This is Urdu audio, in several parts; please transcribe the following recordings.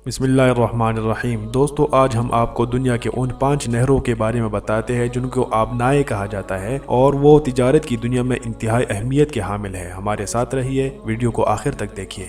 بسم اللہ الرحمن الرحیم۔ دوستو، آج ہم آپ کو دنیا کے ان 5 نہروں کے بارے میں بتاتے ہیں جن کو آبنائے کہا جاتا ہے اور وہ تجارت کی دنیا میں انتہائی اہمیت کے حامل ہے۔ ہمارے ساتھ رہیے، ویڈیو کو آخر تک دیکھیے۔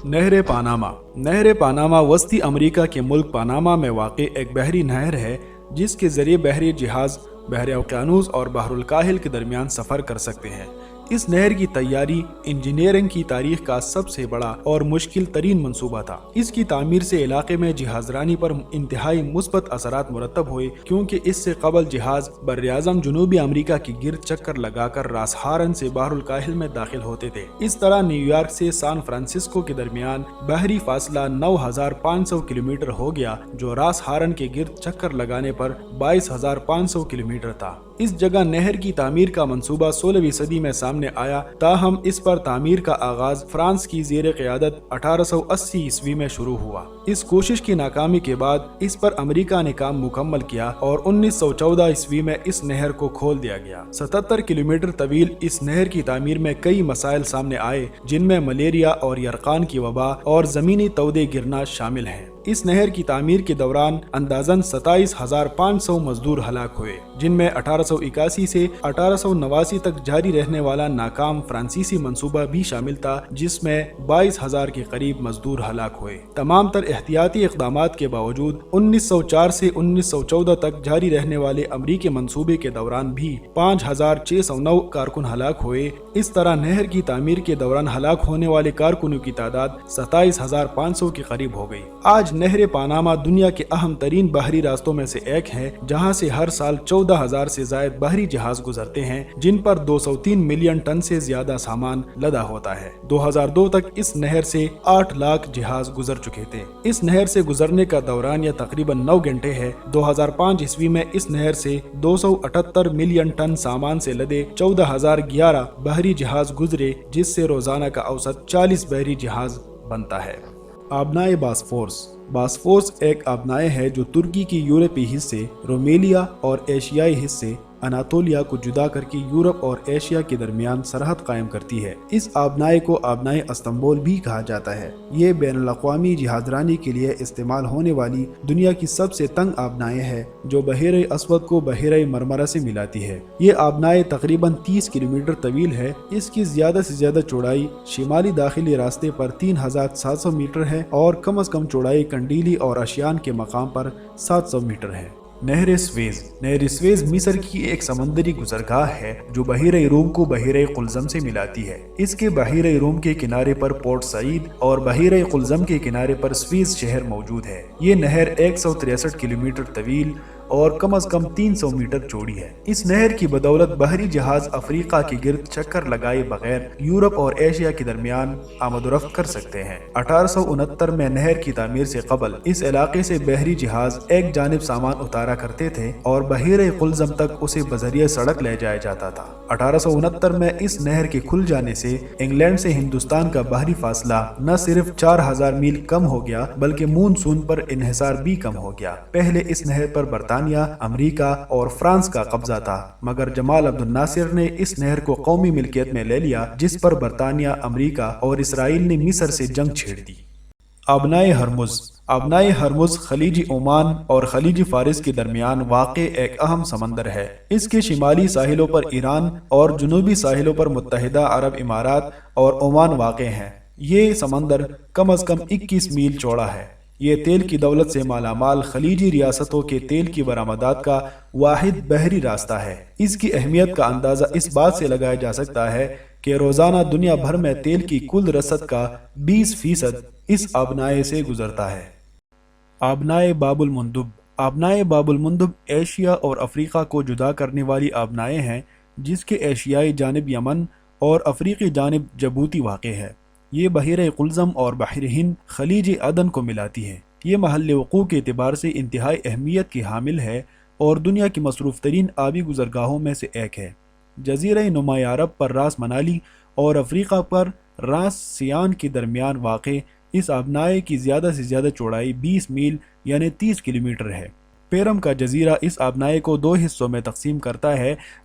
نہر پاناما۔ نہر پاناما وسطی امریکہ کے ملک پاناما میں واقع ایک بحری نہر ہے جس کے ذریعے بحری جہاز بحر اوقیانوس اور بحر الکاہل کے درمیان سفر کر سکتے ہیں۔ اس نہر کی تیاری انجینئرنگ کی تاریخ کا سب سے بڑا اور مشکل ترین منصوبہ تھا۔ اس کی تعمیر سے علاقے میں جہازرانی پر انتہائی مثبت اثرات مرتب ہوئے، کیونکہ اس سے قبل جہاز براعظم جنوبی امریکہ کی گرد چکر لگا کر راس ہارن سے بحر الکاہل میں داخل ہوتے تھے۔ اس طرح نیو یارک سے سان فرانسسکو کے درمیان بحری فاصلہ 9500 کلومیٹر ہو گیا، جو راس ہارن کے گرد چکر لگانے پر 22500 کلومیٹر تھا۔ اس جگہ نہر کی تعمیر کا منصوبہ 16ویں صدی میں سامنے آیا، تاہم اس پر تعمیر کا آغاز فرانس کی زیر قیادت 1880 عیسوی میں شروع ہوا۔ اس کوشش کی ناکامی کے بعد اس پر امریکہ نے کام مکمل کیا اور 1914 عیسوی میں اس نہر کو کھول دیا گیا۔ 77 کلومیٹر طویل اس نہر کی تعمیر میں کئی مسائل سامنے آئے، جن میں ملیریا اور یرقان کی وبا اور زمینی تودے گرنا شامل ہیں۔ اس نہر کی تعمیر کے دوران اندازاً 27,500 مزدور ہلاک ہوئے، جن میں 1881 سے 1889 تک جاری رہنے والا ناکام فرانسیسی منصوبہ بھی شامل تھا، جس میں 22,000 کے قریب مزدور ہلاک ہوئے۔ تمام تر احتیاطی اقدامات کے باوجود 1904 سے 1914 تک جاری رہنے والے امریکی منصوبے کے دوران بھی 5,609 کارکن ہلاک ہوئے۔ اس طرح نہر کی تعمیر کے دوران ہلاک ہونے والے کارکنوں کی تعداد 27,500 کے قریب ہو گئی۔ آج نہر پاناما دنیا کے اہم ترین بحری راستوں میں سے ایک ہے، جہاں سے ہر سال 14,000 سے زائد بحری جہاز گزرتے ہیں، جن پر 203 ملین ٹن سے زیادہ سامان لدا ہوتا ہے۔ 2002 تک اس نہر سے 8 لاکھ جہاز گزر چکے تھے۔ اس نہر سے گزرنے کا دورانیہ تقریباً 9 گھنٹے ہے۔ 2005 عیسوی میں اس نہر سے 278 ملین ٹن سامان سے لدے 14,011 بحری جہاز گزرے، جس سے روزانہ کا اوسط 40 بحری جہاز بنتا ہے۔ آبنائے باسفورس۔ باسفورس ایک آبنائے ہے جو ترکی کی یورپی حصے رومیلیا اور ایشیائی حصے اناطولیہ کو جدا کر کے یورپ اور ایشیا کے درمیان سرحد قائم کرتی ہے۔ اس آبنائے کو آبنائے استنبول بھی کہا جاتا ہے۔ یہ بین الاقوامی جہازرانی کے لیے استعمال ہونے والی دنیا کی سب سے تنگ آبنائے ہے، جو بحیرہ اسود کو بحیرہ مرمرہ سے ملاتی ہے۔ یہ آبنائے تقریباً 30 کلومیٹر طویل ہے۔ اس کی زیادہ سے زیادہ چوڑائی شمالی داخلی راستے پر 3,700 میٹر ہے اور کم از کم چوڑائی کنڈیلی اور اشیان کے مقام پر 700 میٹر ہے۔ نہر سویز۔ نہر سویز مصر کی ایک سمندری گزرگاہ ہے جو بحیرہ روم کو بحیرہ قلزم سے ملاتی ہے۔ اس کے بحیرہ روم کے کنارے پر پورٹ سعید اور بحیرہ قلزم کے کنارے پر سویز شہر موجود ہے۔ یہ نہر 163 کلومیٹر طویل اور کم از کم 300 میٹر چوڑی ہے۔ اس نہر کی بدولت بحری جہاز افریقہ کے گرد چکر لگائے بغیر یورپ اور ایشیا کے درمیان آمد و رفت کر سکتے ہیں۔ 1869 میں نہر کی تعمیر سے قبل اس علاقے سے بحری جہاز ایک جانب سامان اتارا کرتے تھے اور بحیرہ قلزم تک اسے بذریعہ سڑک لے جایا جاتا تھا۔ 1869 میں اس نہر کے کھل جانے سے انگلینڈ سے ہندوستان کا بحری فاصلہ نہ صرف 4,000 میل کم ہو گیا بلکہ مون سون پر انحصار بھی کم ہو گیا۔ پہلے اس نہر پر برطانیہ، امریکہ اور فرانس کا قبضہ تھا، مگر جمال عبد الناصر نے اس نہر کو قومی ملکیت میں لے لیا، جس پر برطانیہ، امریکہ اور اسرائیل نے مصر سے جنگ چھیڑ دی۔ آبنائے ہرمز۔ آبنائے ہرمز خلیج عمان اور خلیج فارس کے درمیان واقع ایک اہم سمندر ہے۔ اس کے شمالی ساحلوں پر ایران اور جنوبی ساحلوں پر متحدہ عرب امارات اور عمان واقع ہیں۔ یہ سمندر کم از کم 21 میل چوڑا ہے۔ یہ تیل کی دولت سے مالا مال خلیجی ریاستوں کے تیل کی برآمدات کا واحد بحری راستہ ہے۔ اس کی اہمیت کا اندازہ اس بات سے لگایا جا سکتا ہے کہ روزانہ دنیا بھر میں تیل کی کل رسد کا 20% اس آبنائے سے گزرتا ہے۔ آبنائے باب المندب۔ آبنائے باب المندب ایشیا اور افریقہ کو جدا کرنے والی آبنائے ہیں، جس کے ایشیائی جانب یمن اور افریقی جانب جبوتی واقع ہے۔ یہ بحیرہ قلزم اور بحر ہند خلیج عدن کو ملاتی ہے۔ یہ محل وقوع کے اعتبار سے انتہائی اہمیت کی حامل ہے اور دنیا کی مصروف ترین آبی گزرگاہوں میں سے ایک ہے۔ جزیرہ نما عرب پر راس منالی اور افریقہ پر راس سیان کے درمیان واقع اس آبنائے کی زیادہ سے زیادہ چوڑائی 20 میل یعنی 30 کلومیٹر ہے۔ پیرم کا جزیرہ اس آبنائے کو 2 حصوں میں تقسیم کرتا ہے،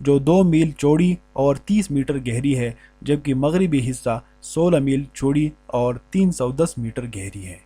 جو 2 میل چوڑی اور 30 میٹر گہری ہے، جبکہ مغربی حصہ 16 میل چوڑی اور 310 میٹر گہری ہے۔